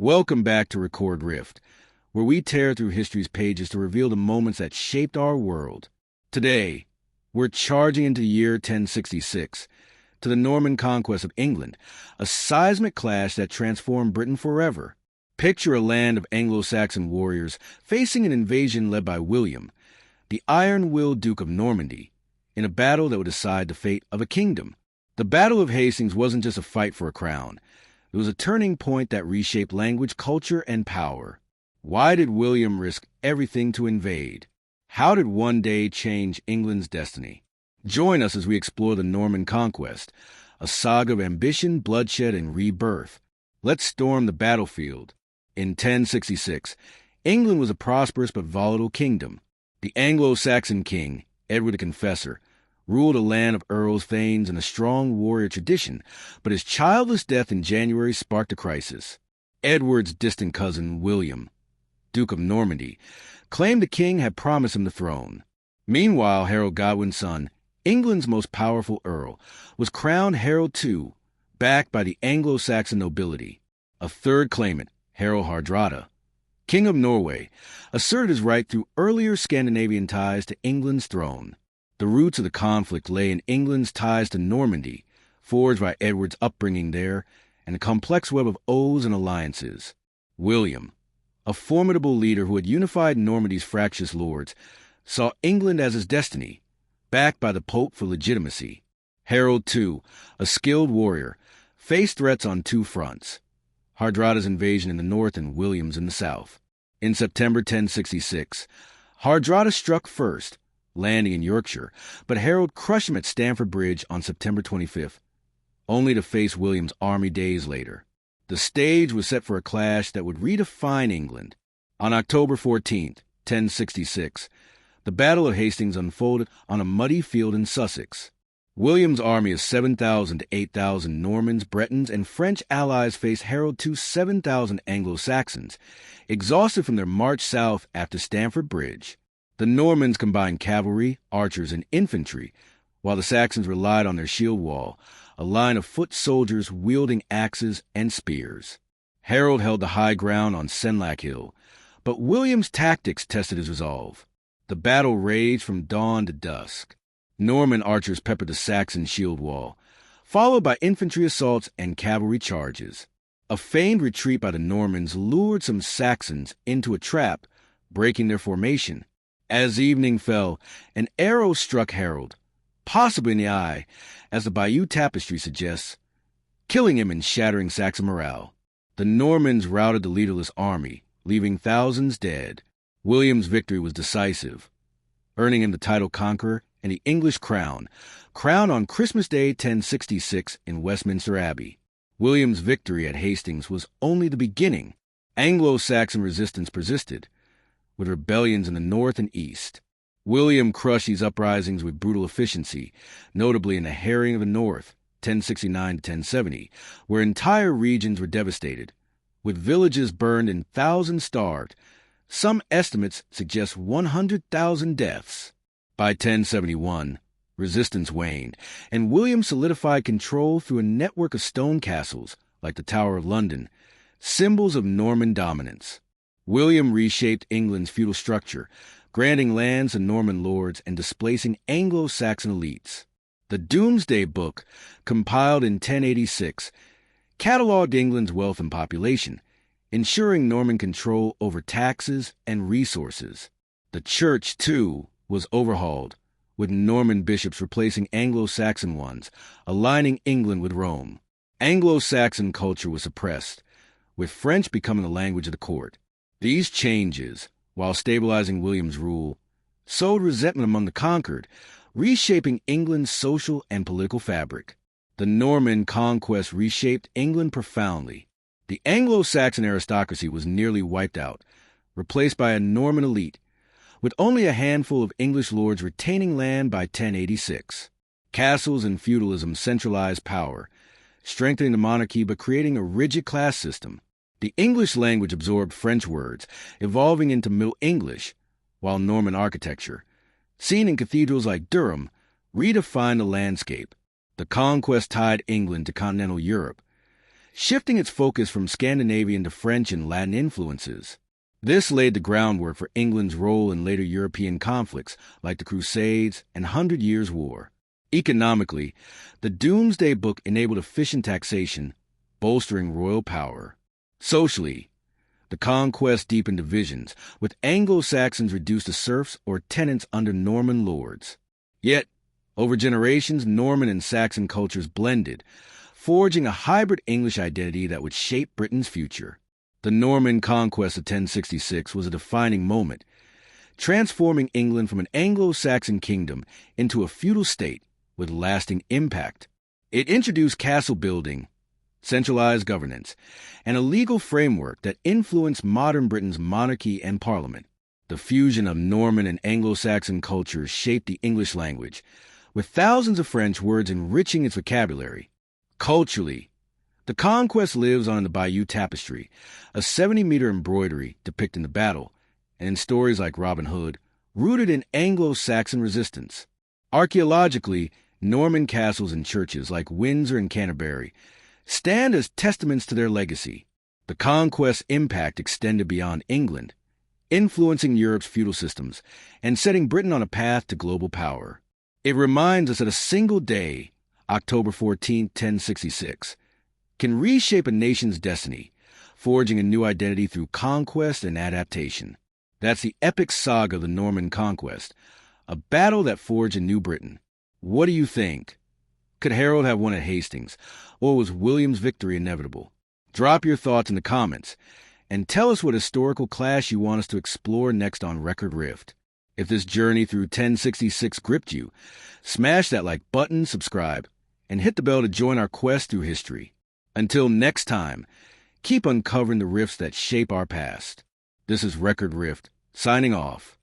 Welcome back to Record Rift, where we tear through history's pages to reveal the moments that shaped our world. Today, we're charging into the year 1066, to the Norman Conquest of England, a seismic clash that transformed Britain forever. Picture a land of Anglo-Saxon warriors facing an invasion led by William, the iron-willed Duke of Normandy, in a battle that would decide the fate of a kingdom. The Battle of Hastings wasn't just a fight for a crown. It was a turning point that reshaped language, culture, and power. Why did William risk everything to invade? How did one day change England's destiny? Join us as we explore the Norman Conquest, a saga of ambition, bloodshed, and rebirth. Let's storm the battlefield. In 1066, England was a prosperous but volatile kingdom. The Anglo-Saxon king, Edward the Confessor, ruled a land of earls, thanes, and a strong warrior tradition, but his childless death in January sparked a crisis. Edward's distant cousin, William, Duke of Normandy, claimed the king had promised him the throne. Meanwhile, Harold Godwinson, England's most powerful earl, was crowned Harold II, backed by the Anglo-Saxon nobility. A third claimant, Harald Hardrada, King of Norway, asserted his right through earlier Scandinavian ties to England's throne. The roots of the conflict lay in England's ties to Normandy, forged by Edward's upbringing there, and a complex web of oaths and alliances. William, a formidable leader who had unified Normandy's fractious lords, saw England as his destiny, backed by the Pope for legitimacy. Harold II, a skilled warrior, faced threats on two fronts: Hardrada's invasion in the north and William's in the south. In September 1066, Hardrada struck first, landing in Yorkshire, but Harold crushed him at Stamford Bridge on September 25th, only to face William's army days later. The stage was set for a clash that would redefine England. On October 14th, 1066, the Battle of Hastings unfolded on a muddy field in Sussex. William's army of 7,000 to 8,000 Normans, Bretons, and French allies faced Harold II's 7,000 Anglo-Saxons, exhausted from their march south after Stamford Bridge. The Normans combined cavalry, archers, and infantry, while the Saxons relied on their shield wall, a line of foot soldiers wielding axes and spears. Harold held the high ground on Senlac Hill, but William's tactics tested his resolve. The battle raged from dawn to dusk. Norman archers peppered the Saxon shield wall, followed by infantry assaults and cavalry charges. A feigned retreat by the Normans lured some Saxons into a trap, breaking their formation. As evening fell, an arrow struck Harold, possibly in the eye, as the Bayeux Tapestry suggests, killing him and shattering Saxon morale. The Normans routed the leaderless army, leaving thousands dead. William's victory was decisive, earning him the title Conqueror and the English crown, crowned on Christmas Day 1066 in Westminster Abbey. William's victory at Hastings was only the beginning. Anglo-Saxon resistance persisted, with rebellions in the north and east. William crushed these uprisings with brutal efficiency, notably in the Harrying of the North, 1069 to 1070, where entire regions were devastated, with villages burned and thousands starved. Some estimates suggest 100,000 deaths. By 1071, resistance waned, and William solidified control through a network of stone castles, like the Tower of London, symbols of Norman dominance. William reshaped England's feudal structure, granting lands to Norman lords and displacing Anglo-Saxon elites. The Domesday Book, compiled in 1086, catalogued England's wealth and population, ensuring Norman control over taxes and resources. The church, too, was overhauled, with Norman bishops replacing Anglo-Saxon ones, aligning England with Rome. Anglo-Saxon culture was suppressed, with French becoming the language of the court. These changes, while stabilizing William's rule, sowed resentment among the conquered, reshaping England's social and political fabric. The Norman conquest reshaped England profoundly. The Anglo-Saxon aristocracy was nearly wiped out, replaced by a Norman elite, with only a handful of English lords retaining land by 1086. Castles and feudalism centralized power, strengthening the monarchy but creating a rigid class system. The English language absorbed French words, evolving into Middle English, while Norman architecture, seen in cathedrals like Durham, redefined the landscape. The conquest tied England to continental Europe, shifting its focus from Scandinavian to French and Latin influences. This laid the groundwork for England's role in later European conflicts like the Crusades and Hundred Years' War. Economically, the Domesday Book enabled efficient taxation, bolstering royal power. Socially, the conquest deepened divisions, with Anglo-Saxons reduced to serfs or tenants under Norman lords. Yet, over generations, Norman and Saxon cultures blended, forging a hybrid English identity that would shape Britain's future. The Norman Conquest of 1066 was a defining moment, transforming England from an Anglo-Saxon kingdom into a feudal state with lasting impact. It introduced castle building, centralized governance, and a legal framework that influenced modern Britain's monarchy and parliament. The fusion of Norman and Anglo-Saxon cultures shaped the English language, with thousands of French words enriching its vocabulary. Culturally, the conquest lives on in the Bayeux Tapestry, a 70-meter embroidery depicting the battle, and in stories like Robin Hood, rooted in Anglo-Saxon resistance. Archaeologically, Norman castles and churches like Windsor and Canterbury stand as testaments to their legacy. The conquest's impact extended beyond England, influencing Europe's feudal systems and setting Britain on a path to global power. It reminds us that a single day, October 14, 1066, can reshape a nation's destiny, forging a new identity through conquest and adaptation. That's the epic saga of the Norman Conquest, a battle that forged a new Britain. What do you think? Could Harold have won at Hastings, or was William's victory inevitable? Drop your thoughts in the comments, and tell us what historical clash you want us to explore next on Record Rift. If this journey through 1066 gripped you, smash that like button, subscribe, and hit the bell to join our quest through history. Until next time, keep uncovering the rifts that shape our past. This is Record Rift, signing off.